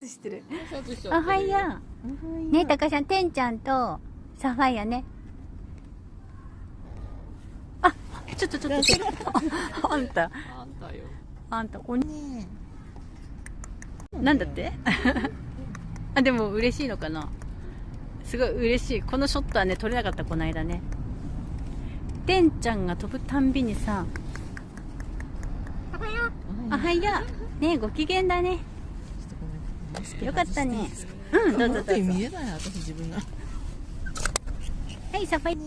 知ってる。おはよう。ね、たかしゃん、てんちゃんとサファイアね。あ、ちょっと。あんた、なんだってあ、でも嬉しいのかな。すごい嬉しい。このショットはね、撮れなかった、この間ね。てんちゃんが飛ぶたんびにさ、おはよう。ね、ご機嫌だね。よかったね。うん、どうぞ。見えない、私自分が。はい、サファイア。